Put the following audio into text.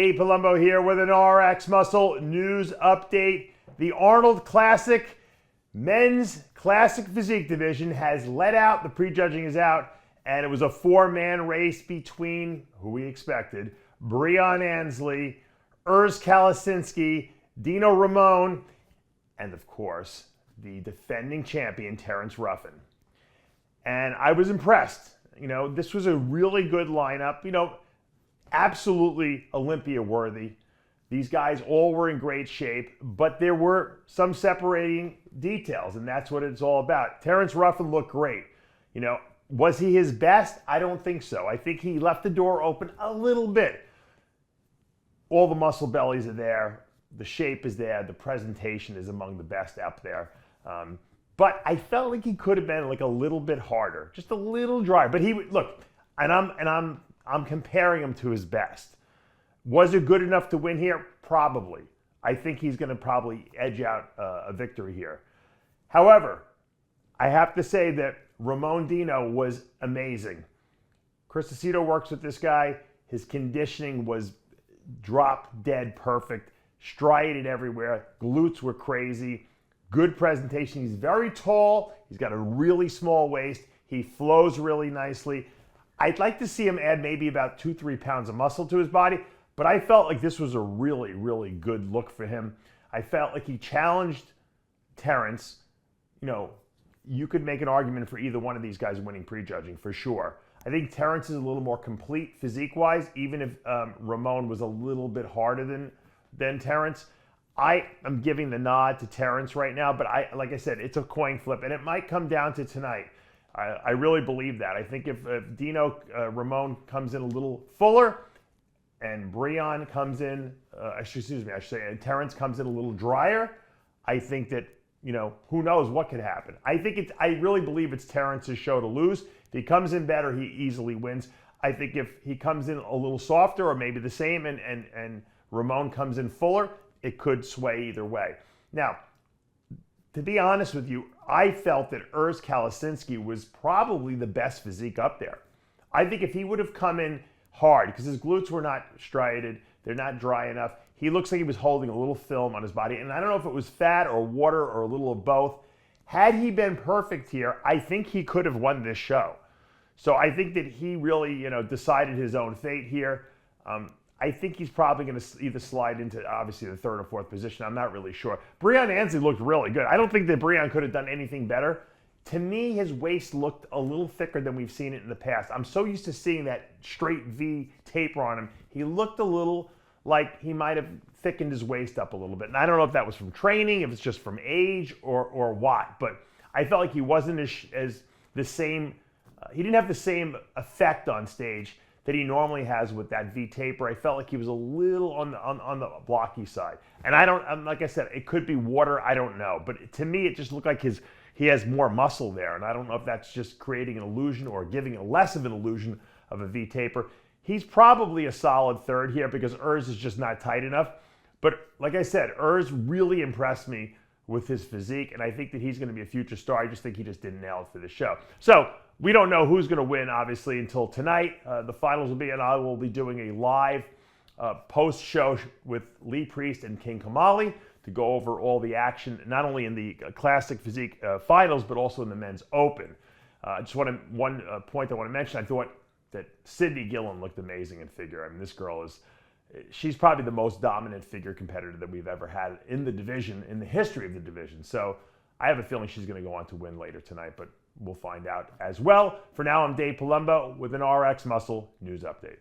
Dave Palumbo here with an RX Muscle news update. The Arnold Classic men's Classic Physique division has let out. The prejudging is out, and it was a four-man race between, who we expected, Breon Ansley, Urs Kalasinski, Dino Ramon, and of course, the defending champion, Terrence Ruffin. And I was impressed. You know, this was a really good lineup. You know, absolutely Olympia worthy. These guys all were in great shape, but there were some separating details, and that's what it's all about. Terrence Ruffin looked great. You know, was he his best? I don't think so. I think he left the door open a little bit. All the muscle bellies are there. The shape is there. The presentation is among the best out there. But I felt like he could have been like a little bit harder, just a little drier. But he look, and I'm comparing him to his best. Was it good enough to win here? Probably. I think he's going to probably edge out a victory here. However, I have to say that Ramon Dino was amazing. Chris Aceto works with this guy. His conditioning was drop dead perfect, striated everywhere. Glutes were crazy. Good presentation. He's very tall. He's got a really small waist. He flows really nicely. I'd like to see him add maybe about 2-3 pounds of muscle to his body, but I felt like this was a really, really good look for him. I felt like he challenged Terrence. You know, you could make an argument for either one of these guys winning prejudging for sure. I think Terrence is a little more complete physique-wise, even if Ramon was a little bit harder than Terrence. I am giving the nod to Terrence right now, but like I said, it's a coin flip, and it might come down to tonight. I really believe that. I think if Dino Ramon comes in a little fuller, and Breon comes in, and Terrence comes in a little drier, I think that, you know, who knows what could happen. I really believe it's Terrence's show to lose. If he comes in better, he easily wins. I think if he comes in a little softer or maybe the same and Ramon comes in fuller, it could sway either way. Now, to be honest with you, I felt that Urs Kalasinski was probably the best physique up there. I think if he would have come in hard, because his glutes were not striated, they're not dry enough, he looks like he was holding a little film on his body, and I don't know if it was fat or water or a little of both. Had he been perfect here, I think he could have won this show. So I think that he really, you know, decided his own fate here. I think he's probably going to either slide into, obviously, the third or fourth position. I'm not really sure. Breon Ansley looked really good. I don't think that Breon could have done anything better. To me, his waist looked a little thicker than we've seen it in the past. I'm so used to seeing that straight V taper on him. He looked a little like he might have thickened his waist up a little bit. And I don't know if that was from training, if it's just from age or what. But I felt like he wasn't as the same, he didn't have the same effect on stage that he normally has with that V taper. I felt like he was a little on the blocky side. And like I said, it could be water, I don't know. But to me, it just looked like he has more muscle there. And I don't know if that's just creating an illusion or giving a less of an illusion of a V taper. He's probably a solid third here because Urs is just not tight enough. But like I said, Urs really impressed me with his physique, and I think that he's going to be a future star. I just think he just didn't nail it for the show. So we don't know who's going to win, obviously, until tonight. The finals will be, and I will be doing a live post-show with Lee Priest and King Kamali to go over all the action, not only in the Classic Physique finals, but also in the men's open. Just one point I want to mention, I thought that Sydney Gillen looked amazing in figure. I mean, this girl she's probably the most dominant figure competitor that we've ever had in the division, in the history of the division. So I have a feeling she's going to go on to win later tonight, but we'll find out as well. For now, I'm Dave Palumbo with an RX Muscle News Update.